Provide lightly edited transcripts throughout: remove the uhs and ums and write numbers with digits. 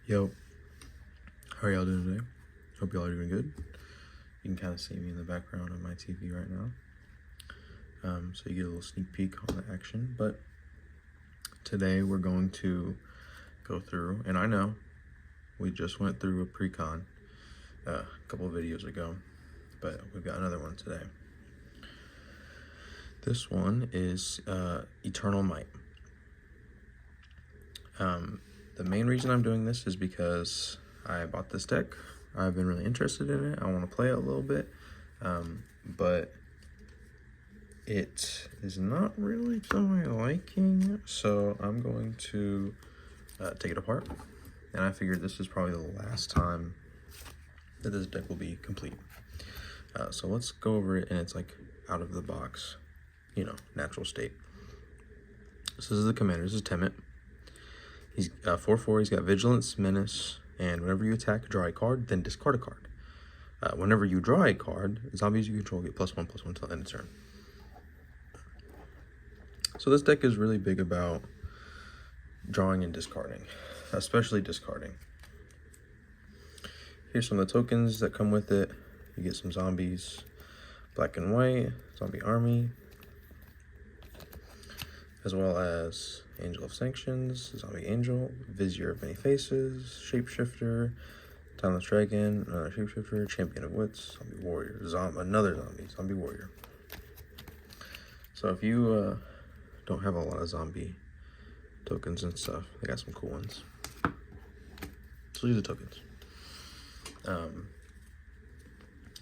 Yo, how are y'all doing today? Hope y'all are doing good. You can kind of see me in the background on my TV right now. So you get a little sneak peek on the action. But today we're going to go through, and I know we just went through a Precon a couple of videos ago, but we've got another one today. This one is Eternal Might. The main reason I'm doing this is because I bought this deck. I've been really interested in it. I want to play it a little bit, but it is not really to my liking, so I'm going to take it apart. And I figured this is probably the last time that this deck will be complete. So let's go over it, and it's like out of the box, natural state. So this is the commander. This is Temet. He's 4/4. He's got Vigilance, Menace, and whenever you attack, draw a card, then discard a card. Whenever you draw a card, zombies you control get +1/+1 until end of turn. So this deck is really big about drawing and discarding, especially discarding. Here's some of the tokens that come with it. You get some zombies, black and white, zombie army, as well as Angel of Sanctions, Zombie Angel, Vizier of Many Faces, Shapeshifter, Timeless Dragon, another Shapeshifter, Champion of Wits, Zombie Warrior, another zombie, Zombie Warrior. So if you don't have a lot of zombie tokens and stuff, they got some cool ones. So these are the tokens.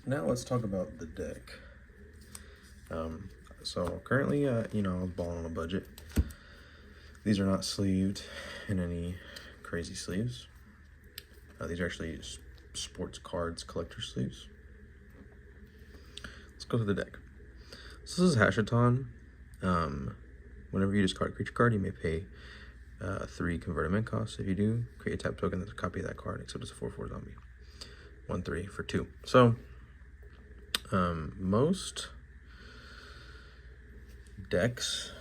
Now let's talk about the deck. So currently, I was balling on a budget. These are not sleeved in any crazy sleeves. These are actually sports cards collector sleeves. Let's go to the deck. So this is Hashaton. Whenever you discard a creature card, you may pay 3 converted mana costs. If you do, create a tap token that's a copy of that card, except it's a 4/4 zombie. 1/3 for 2. So most decks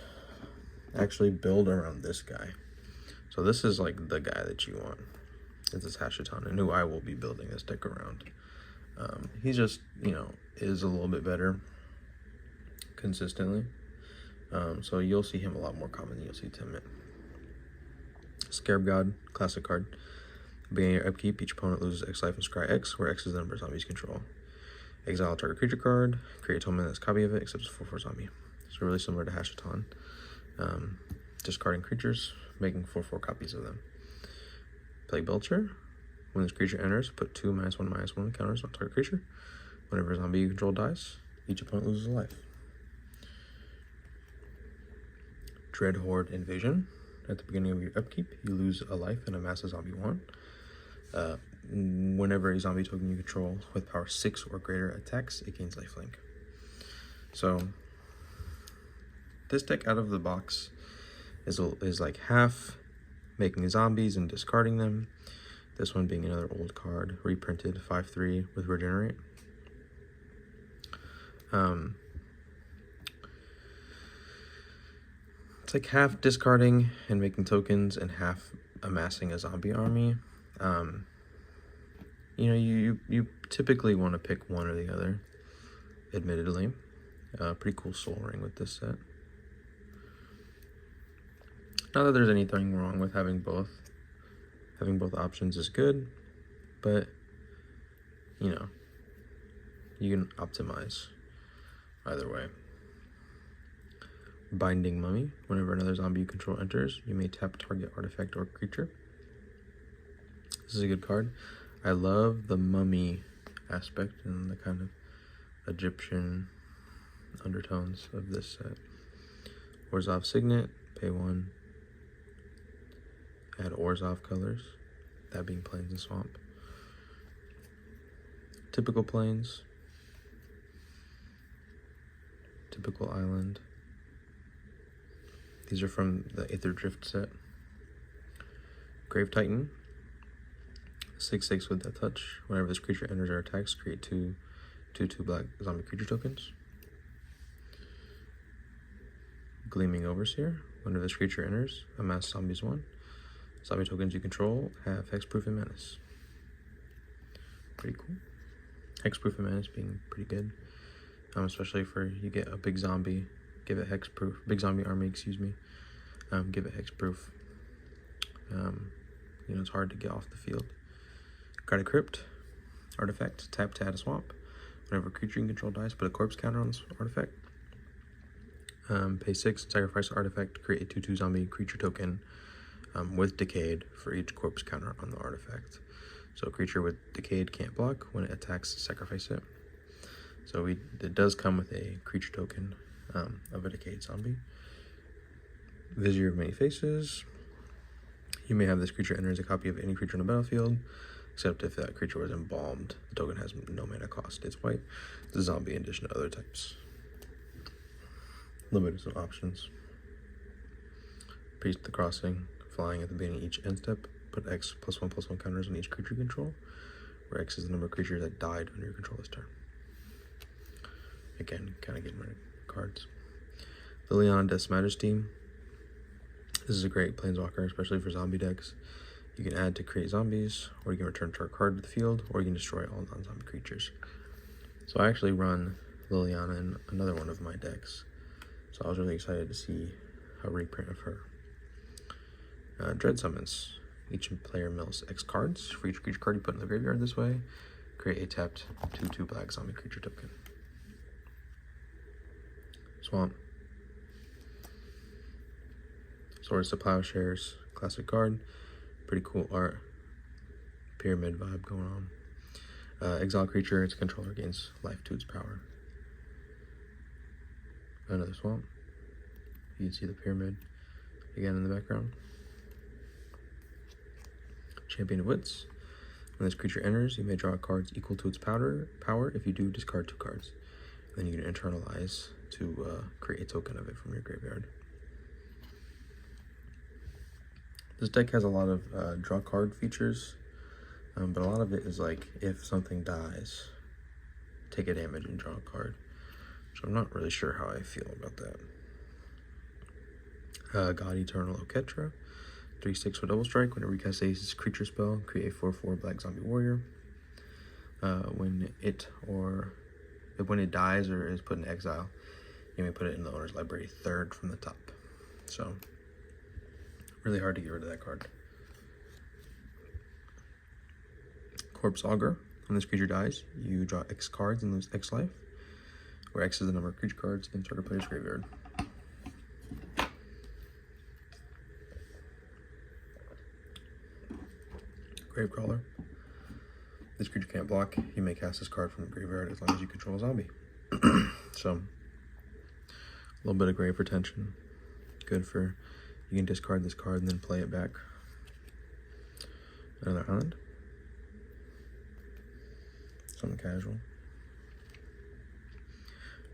actually build around this guy. So this is like the guy that you want. This is Hashaton, and who I will be building this deck around. He just, is a little bit better consistently. So you'll see him a lot more common than you'll see Temet. Scarab God, classic card. Beginning your upkeep, each opponent loses X life and scry X, where X is the number of zombies control. Exile a target creature card, create a token that's a copy of it, except it's a 4/4 zombie. So really similar to Hashaton. Discarding creatures, making 4/4 copies of them. Plague Belcher. When this creature enters, put 2 -1/-1 counters on target creature. Whenever a zombie you control dies, each opponent loses a life. Dread Horde Invasion. At the beginning of your upkeep, you lose a life and amass a zombie 1. Whenever a zombie token you control with power 6 or greater attacks, it gains lifelink. So this deck out of the box is like half making zombies and discarding them. This one being another old card, reprinted 5/3 with Regenerate. It's like half discarding and making tokens and half amassing a zombie army. You typically want to pick one or the other, admittedly. Pretty cool soul ring with this set. Not that there's anything wrong with having both. Having both options is good, but you can optimize either way. Binding Mummy. Whenever another zombie you control enters, you may tap target artifact or creature. This is a good card. I love the mummy aspect and the kind of Egyptian undertones of this set. Orzhov Signet, pay 1. Add Orzhov colors, that being Plains and Swamp. Typical Plains. Typical Island. These are from the Aether Drift set. Grave Titan. 6/6 with Death Touch. Whenever this creature enters or attacks, create 2 black zombie creature tokens. Gleaming Overseer. Whenever this creature enters, amass zombies 1. Zombie tokens you control have Hexproof and Menace. Pretty cool. Hexproof and Menace being pretty good. Especially for you get a big zombie, give it Hexproof. Big zombie army, excuse me. Give it Hexproof. You know, it's hard to get off the field. Guard a Crypt. Artifact. Tap to add a swamp. Whenever a creature you control dies, put a corpse counter on this artifact. Pay 6, sacrifice the artifact to create a 2/2 zombie creature token with Decayed for each corpse counter on the artifact. So a creature with Decayed can't block. When it attacks, sacrifice it. So it does come with a creature token of a Decayed zombie. Vizier of Many Faces. You may have this creature enter as a copy of any creature on the battlefield, except if that creature was embalmed. The token has no mana cost. It's white. It's a zombie in addition to other types. Limited options. Priest the Crossing. Flying at the beginning of each end step. Put X +1/+1 counters on each creature you control, where X is the number of creatures that died under your control this turn. Again, kind of getting rid of cards. Liliana Death's Majesty. This is a great planeswalker, especially for zombie decks. You can add to create zombies, or you can return target card to the field, or you can destroy all non-zombie creatures. So I actually run Liliana in another one of my decks. So I was really excited to see a reprint of her. Dread Summons. Each player mills X cards. For each creature card you put in the graveyard this way, create a tapped 2/2 black zombie creature token. Swamp. Swords to Plowshares. Classic card. Pretty cool art. Pyramid vibe going on. Exile creature. Its controller gains life to its power. Another swamp. You can see the pyramid again in the background. Champion of Wits. When this creature enters, you may draw cards equal to its power. If you do, discard 2 cards. And then you can internalize to create a token of it from your graveyard. This deck has a lot of draw card features, but a lot of it is like, if something dies, take a damage and draw a card. So I'm not really sure how I feel about that. God Eternal Oketra. 3/6 with double strike. Whenever you cast a creature spell, create a 4/4 black zombie warrior. When it dies or is put in exile, you may put it in the owner's library 3rd from the top. So really hard to get rid of that card. Corpse Augur. When this creature dies, you draw X cards and lose X life, where X is the number of creature cards in target player's graveyard. Gravecrawler. This creature can't block. You may cast this card from the graveyard as long as you control a zombie. So, a little bit of grave retention. Good for, you can discard this card and then play it back. Another island. Something casual.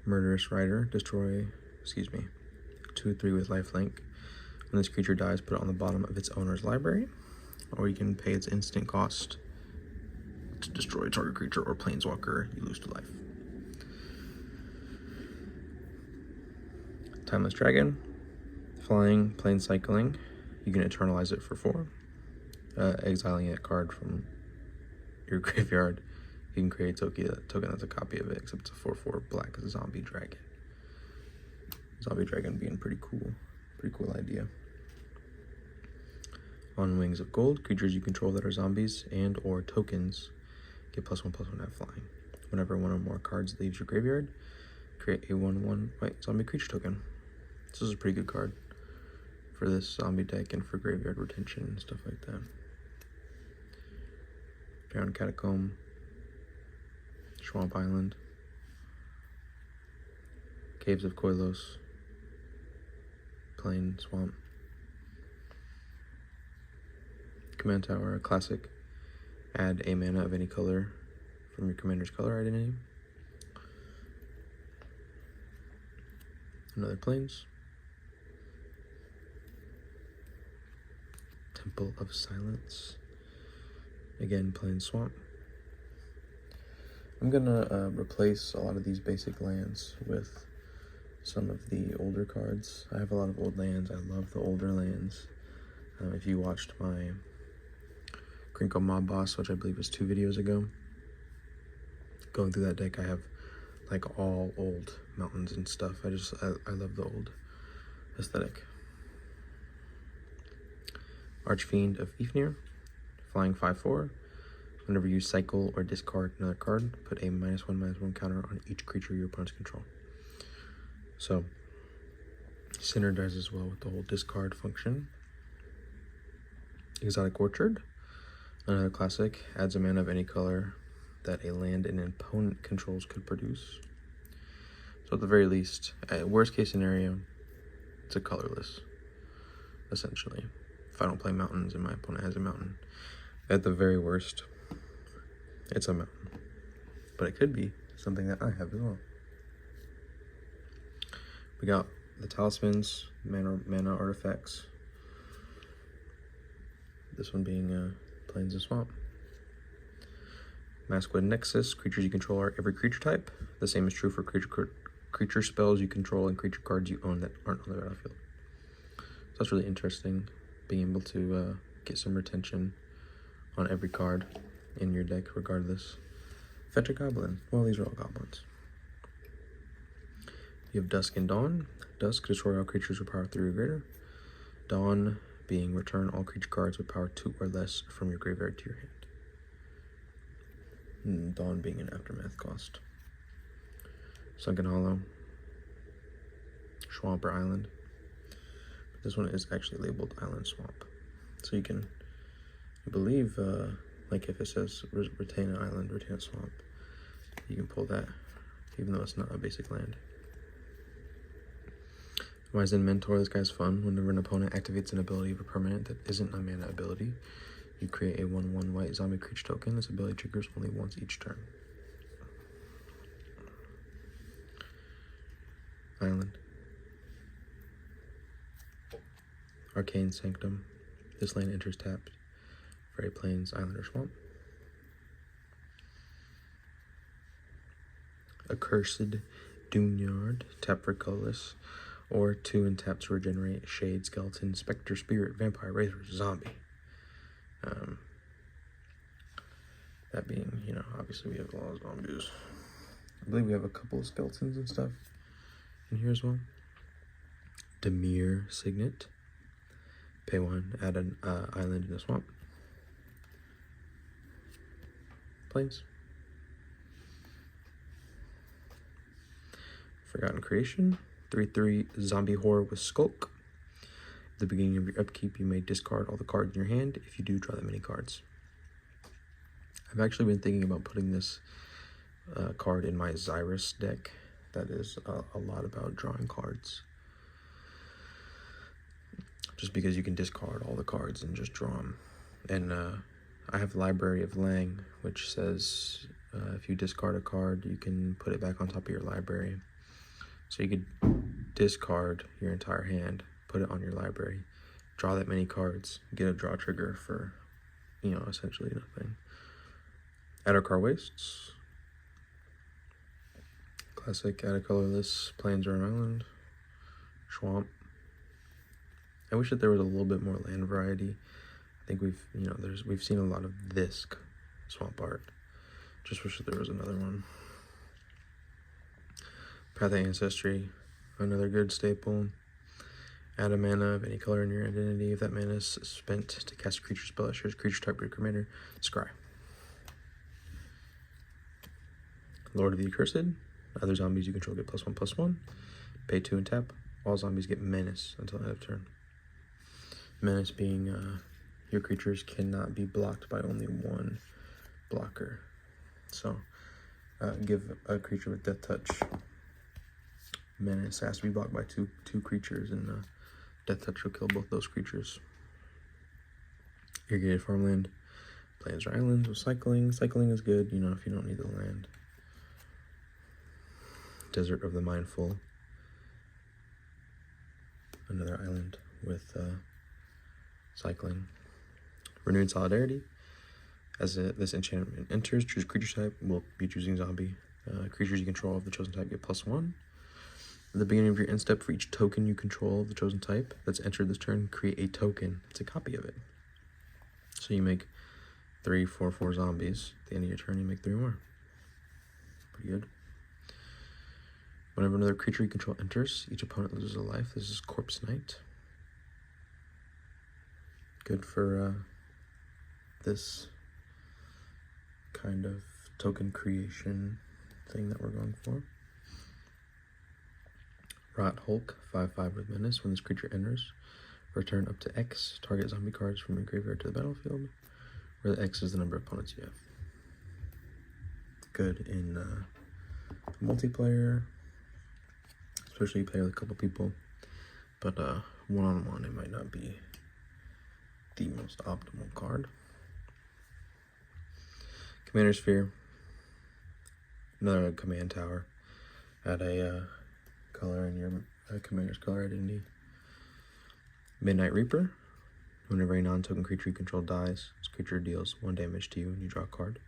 Murderous Rider. Destroy, 2/3 with lifelink. When this creature dies, put it on the bottom of its owner's library. Or you can pay its instant cost to destroy a target creature or planeswalker. You lose 2 life. Timeless Dragon. Flying, plane cycling. You can internalize it for 4. Exiling a card from your graveyard. You can create a token that's a copy of it, except it's a 4/4 black zombie dragon. Zombie dragon being pretty cool idea. On Wings of Gold, creatures you control that are zombies and or tokens get +1/+1 at flying. Whenever one or more cards leaves your graveyard, create a 1/1 white zombie creature token. This is a pretty good card for this zombie deck and for graveyard retention and stuff like that. Drowned Catacomb, Swamp Island, Caves of Koilos, Plain Swamp. Command Tower, a classic. Add a mana of any color from your commander's color identity. Another Plains. Temple of Silence. Again, Plain Swamp. I'm gonna replace a lot of these basic lands with some of the older cards. I have a lot of old lands. I love the older lands. If you watched my Crinkle Mob Boss, which I believe was 2 videos ago, going through that deck, I have like all old mountains and stuff. I love the old aesthetic. Archfiend of Ifnir, flying 5/4. Whenever you cycle or discard another card, put a -1/-1 counter on each creature your opponents control. So, synergizes well with the whole discard function. Exotic Orchard, another classic, adds a mana of any color that a land an opponent controls could produce. So at the very least, worst case scenario, it's a colorless, essentially. If I don't play mountains and my opponent has a mountain, at the very worst, it's a mountain. But it could be something that I have as well. We got the talismans, mana artifacts. This one being Plains of Swamp. Masquerade Nexus, creatures you control are every creature type. The same is true for creature spells you control and creature cards you own that aren't on the battlefield. So that's really interesting, being able to get some retention on every card in your deck regardless. Fetch a Goblin. Well, these are all goblins. You have Dusk and Dawn. Dusk, destroy all creatures with power 3 or greater. Dawn being return all creature cards with power 2 or less from your graveyard to your hand. And Dawn being an aftermath cost. Sunken Hollow. Swamp or Island. This one is actually labeled Island Swamp. So you can, I believe, like if it says retain an island, retain a swamp, you can pull that, even though it's not a basic land. Wizened Mentor, this guy's fun. Whenever an opponent activates an ability of a permanent that isn't a mana ability, you create a 1/1 white zombie creature token. This ability triggers only once each turn. Island. Arcane Sanctum. This land enters tapped for a plains, island, or swamp. Accursed Doomyard. Tap for colorless. Or 2 and tap to regenerate Shade, Skeleton, Spectre, Spirit, Vampire, Razor, Zombie. That being, you know, obviously we have a lot of zombies. I believe we have a couple of skeletons and stuff in here as well. Demir Signet. Pay 1, add an island in a swamp. Plains. Forgotten Creation. 3/3 zombie horror with Skulk. At the beginning of your upkeep, you may discard all the cards in your hand. If you do, draw that many cards. I've actually been thinking about putting this card in my Xyrus deck. That is a lot about drawing cards. Just because you can discard all the cards and just draw them. And I have Library of Lang, which says if you discard a card, you can put it back on top of your library. So you could discard your entire hand, put it on your library, draw that many cards, get a draw trigger for, you know, essentially nothing. Addercar Wastes. Classic, add a colorless, plains or an island. Swamp. I wish that there was a little bit more land variety. I think we've seen a lot of this swamp art. Just wish that there was another one. Path of Ancestry, another good staple. Add a mana of any color in your identity. If that mana is spent to cast a creature spell that shares creature type with your commander, scry. Lord of the Accursed. Other zombies you control get +1/+1. Pay 2 and tap. All zombies get menace until end of turn. Menace being your creatures cannot be blocked by only one blocker. So give a creature with Death Touch menace. Has to be blocked by two creatures, and Death Touch will kill both those creatures. Irrigated Farmland. Plains or islands with cycling. Cycling is good, you know, if you don't need the land. Desert of the Mindful. Another island with cycling. Renewed Solidarity. As this enchantment enters, choose creature type. We'll be choosing zombie. Creatures you control of the chosen type get +1. At the beginning of your end step, for each token you control of the chosen type that's entered this turn, create a token. It's a copy of it. So you make 3, 4, 4 zombies. At the end of your turn, you make 3 more. Pretty good. Whenever another creature you control enters, each opponent loses a life. This is Corpse Knight. Good for this kind of token creation thing that we're going for. Rot Hulk, 5/5 with Menace. When this creature enters, return up to X. Target zombie cards from your graveyard to the battlefield, where the X is the number of opponents you have. Good in multiplayer, especially you play with a couple people, but one-on-one it might not be the most optimal card. Commander Sphere, another command tower. Add a color in your commander's color identity. Midnight Reaper. Whenever a non-token creature you control dies, this creature deals 1 damage to you and you draw a card.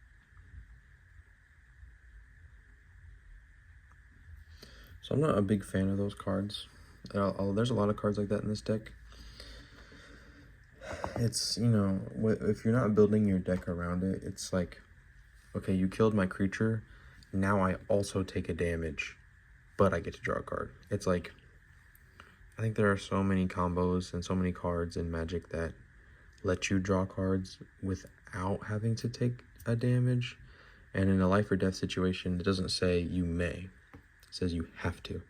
So I'm not a big fan of those cards. There's a lot of cards like that in this deck. It's, you know, if you're not building your deck around it, it's like, okay, you killed my creature, now I also take a damage, but I get to draw a card. It's like, I think there are so many combos and so many cards in Magic that let you draw cards without having to take a damage. And in a life or death situation, it doesn't say you may. It says you have to.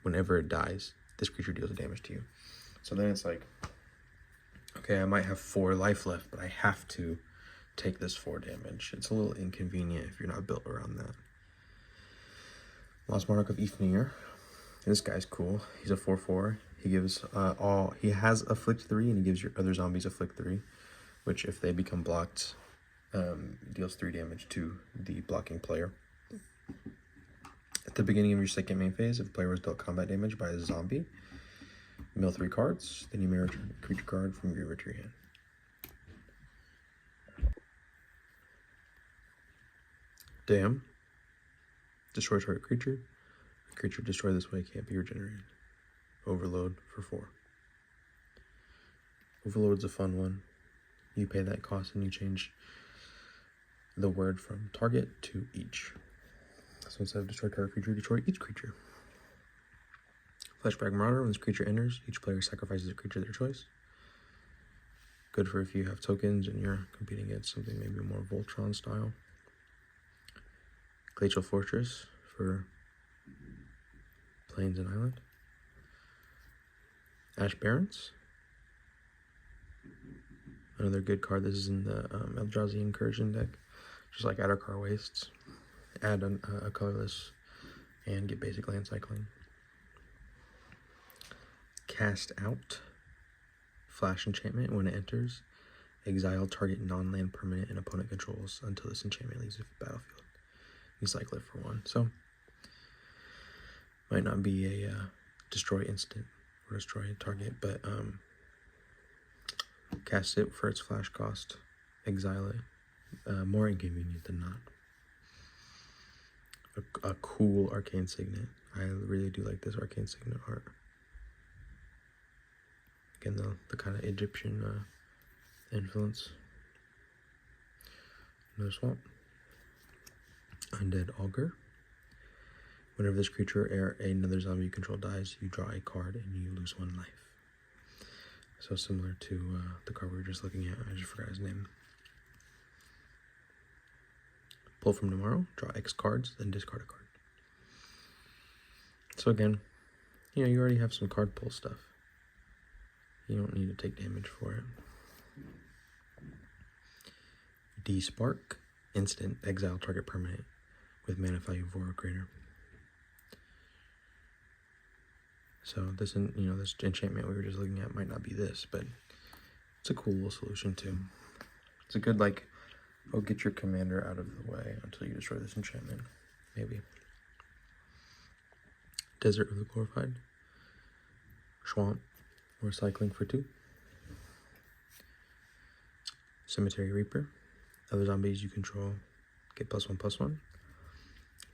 Whenever it dies, this creature deals damage to you. So then it's like, okay, I might have 4 life left, but I have to take this 4 damage. It's a little inconvenient if you're not built around that. Lost Monarch of Ifnir. This guy's cool. He's a 4/4. He gives he has Afflict 3, and he gives your other zombies Afflict 3, which if they become blocked, deals 3 damage to the blocking player. At the beginning of your second main phase, if the player was dealt combat damage by a zombie, mill 3 cards, then you may return a creature card from your graveyard to your hand. Damn. Destroy target creature. A creature destroyed this way can't be regenerated. Overload for 4. Overload's a fun one. You pay that cost and you change the word from target to each. So instead of destroy target creature, destroy each creature. Flashback Marauder. When this creature enters, each player sacrifices a creature of their choice. Good for if you have tokens and you're competing against something maybe more Voltron style. Glacial Fortress for Plains and Island. Ash Barrens. Another good card. This is in the Eldrazi Incursion deck. Just like Addercar Wastes. Add a colorless and get basic land cycling. Cast Out. Flash enchantment. When it enters, exile target non-land permanent and opponent controls until this enchantment leaves the battlefield. You cycle it for 1. So, might not be a destroy instant or destroy a target, but cast it for its flash cost. Exile it. More inconvenient than not. A cool Arcane Signet. I really do like this Arcane Signet art. Again, the kind of Egyptian influence. Another swamp. Undead Augur. Whenever this creature or another zombie you control dies, you draw a card and you lose 1 life. So similar to the card we were just looking at. I just forgot his name. Pull from tomorrow, draw X cards, then discard a card. So again, you know, you already have some card pull stuff. You don't need to take damage for it. D-Spark, instant, exile target permanent with mana value 4 or greater. So this, you know, this enchantment we were just looking at might not be this, but it's a cool little solution too. It's a good, like, oh, get your commander out of the way until you destroy this enchantment, maybe. Desert of the Glorified. Swamp, or cycling for 2. Cemetery Reaper. Other zombies you control get +1/+1.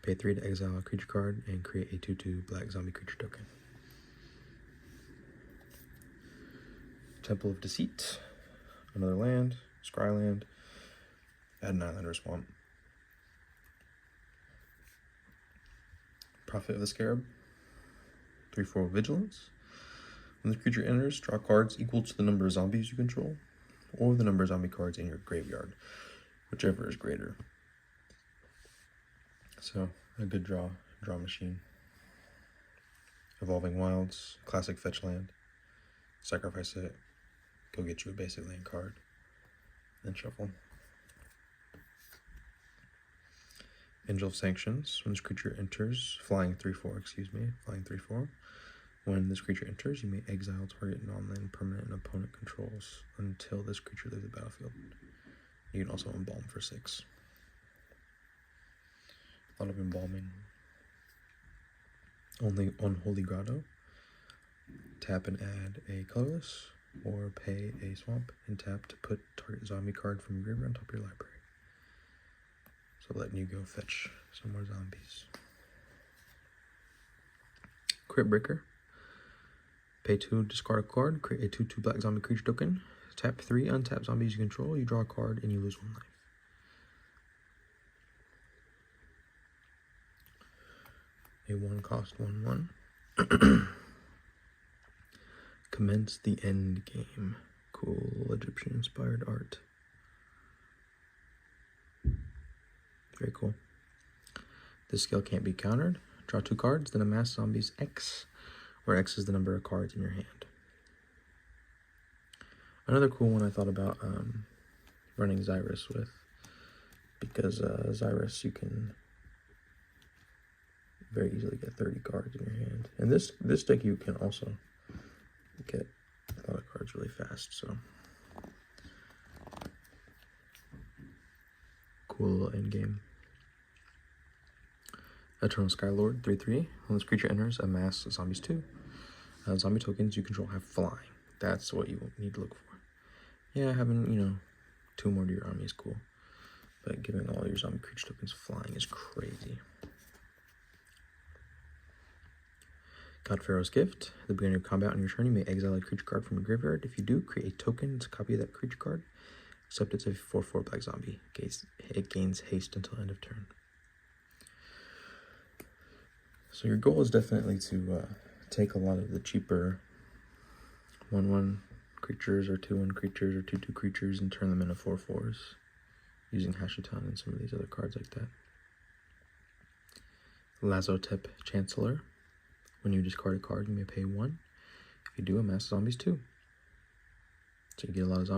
Pay 3 to exile a creature card and create a 2/2 black zombie creature token. Temple of Deceit. Another land. Scryland. Add an island or swamp. Prophet of the Scarab. 3/4 Vigilance. When this creature enters, draw cards equal to the number of zombies you control, or the number of zombie cards in your graveyard, whichever is greater. So, a good draw machine. Evolving Wilds, classic fetch land. Sacrifice it, go get you a basic land card, then shuffle. Angel of Sanctions. When this creature enters, flying 3/4. When this creature enters, you may exile target non-land permanent and opponent controls until this creature leaves the battlefield. You can also embalm for 6. A lot of embalming. Only Unholy Grotto. Tap and add a colorless, or pay a swamp and tap to put target zombie card from your graveyard on top of your library. So letting you go fetch some more zombies. Crypt Breaker. Pay 2, discard a card, create a 2/2 black zombie creature token. Tap 3, untap zombies you control, you draw a card, and you lose 1 life. A 1-cost 1/1. Commence the End Game. Cool Egyptian-inspired art. Very cool. This skill can't be countered. Draw 2 cards, then amass zombies X, where X is the number of cards in your hand. Another cool one I thought about running Xyrus with, because Xyrus you can very easily get 30 cards in your hand. And this deck you can also get a lot of cards really fast, so cool little end game. Eternal Skylord, 3/3. When this creature enters, amass zombies 2. Zombie tokens you control have flying. That's what you need to look for. Yeah, having, 2 more to your army is cool, but giving all your zombie creature tokens flying is crazy. God Pharaoh's Gift. At the beginning of combat on your turn, you may exile a creature card from your graveyard. If you do, create a token to copy that creature card, except it's a 4/4 black zombie. It gains haste until end of turn. So your goal is definitely to take a lot of the cheaper 1/1 creatures or 2/1 creatures or 2/2 creatures and turn them into 4/4s using Hashitan and some of these other cards like that. Lazotep Chancellor. When you discard a card, you may pay 1. If you do, amass zombies 2. So you get a lot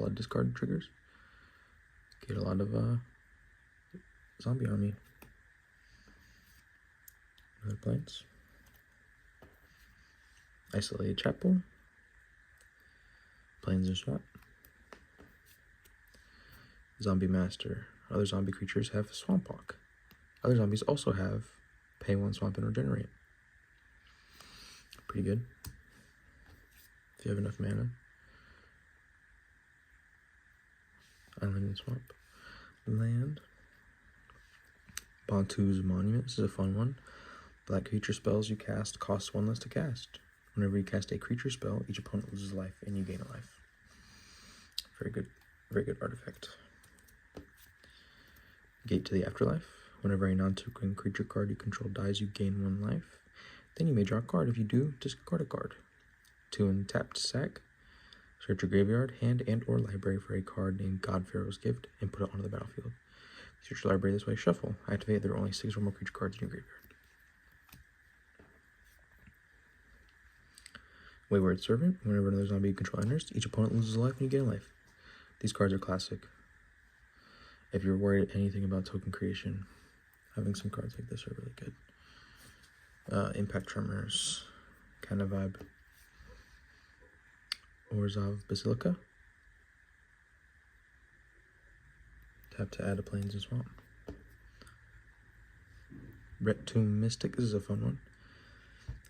of discard triggers. Get a lot of zombie army. Other planes. Isolated Chapel. Planes and Swap. Zombie Master. Other zombie creatures have Swamp Walk. Other zombies also have pay 1 swamp and regenerate. Pretty good. If you have enough mana. Island and Swamp. Land. Bantu's Monument. This is a fun one. Black creature spells you cast cost 1 less to cast. Whenever you cast a creature spell, each opponent loses life and you gain a life. Very good artifact. Gate to the Afterlife. Whenever a non-token creature card you control dies, you gain 1 life. Then you may draw a card. If you do, discard a card. 2 untapped sack. Search your graveyard, hand, and or library for a card named God Pharaoh's Gift and put it onto the battlefield. Search your library this way, shuffle. Activate, there are only 6 or more creature cards in your graveyard. Wayward Servant. Whenever another zombie you control enters, each opponent loses a life and you gain a life. These cards are classic. If you're worried anything about token creation, having some cards like this are really good. Impact Tremors, kind of vibe. Orzhov Basilica. Tap to add a Plains and Swamp. Ret Tomb Mystic, this is a fun one.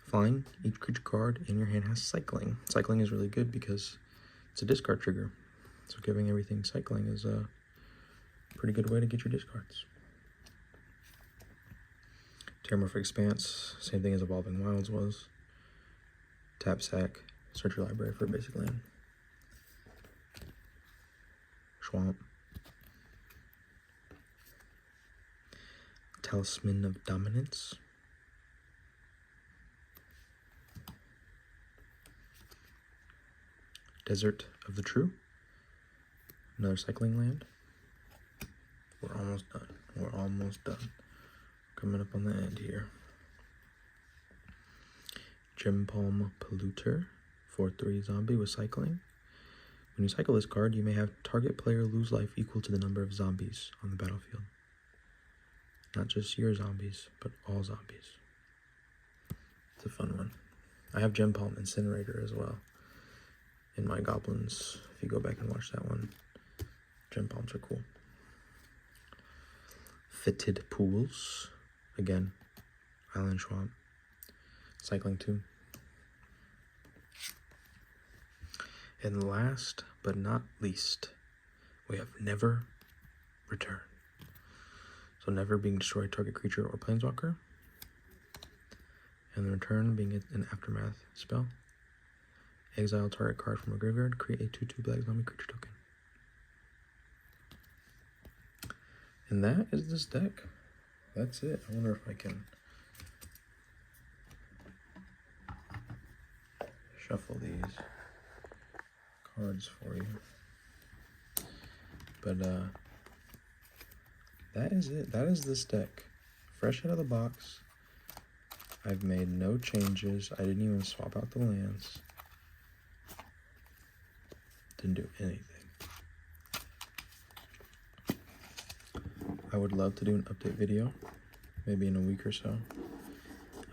Flying, each creature card in your hand has cycling. Cycling is really good because it's a discard trigger. So giving everything cycling is a pretty good way to get your discards. Terramorphic Expanse, same thing as Evolving Wilds was. Tap sack, search your library for a basic land. Swamp. Talisman of Dominance. Desert of the True. Another cycling land. We're almost done. We're almost done. Coming up on the end here. Gem Palm Polluter. 4/3 zombie with cycling. When you cycle this card, you may have target player lose life equal to the number of zombies on the battlefield. Not just your zombies, but all zombies. It's a fun one. I have Gem Palm Incinerator as well in my goblins. If you go back and watch that one, Gem Palms are cool. Fitted Pools. Again, Island Swamp. Cycling 2. And last but not least, we have Never Return. So never being destroyed target creature or planeswalker. And the return being an aftermath spell. Exile target card from a graveyard, create a 2/2 black zombie creature token. And that is this deck. That's it. I wonder if I can shuffle these cards for you. But that is it. That is this deck. Fresh out of the box. I've made no changes. I didn't even swap out the lands. Didn't do anything. I would love to do an update video, maybe in a week or so,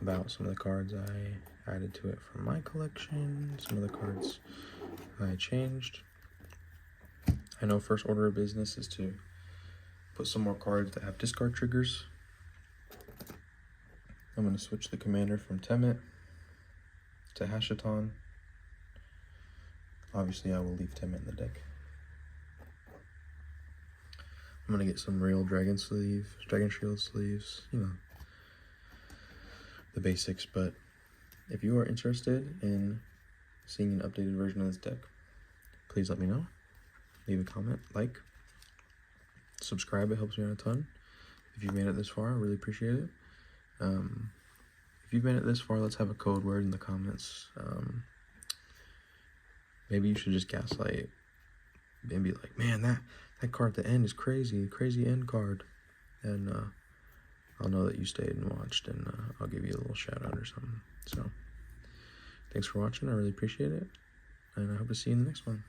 about some of the cards I added to it from my collection, some of the cards I changed. I know first order of business is to put some more cards that have discard triggers. I'm going to switch the commander from Temet to Hashaton. Obviously, I will leave Temet in the deck. I'm going to get some real Dragon Shield sleeves, you know, the basics. But if you are interested in seeing an updated version of this deck, please let me know. Leave a comment, like, subscribe. It helps me out a ton. If you've made it this far, I really appreciate it. If you've made it this far, let's have a code word in the comments. Maybe you should just gaslight and be like, man, that card at the end is crazy end card. And I'll know that you stayed and watched, and I'll give you a little shout out or something. So thanks for watching. I really appreciate it. And I hope to see you in the next one.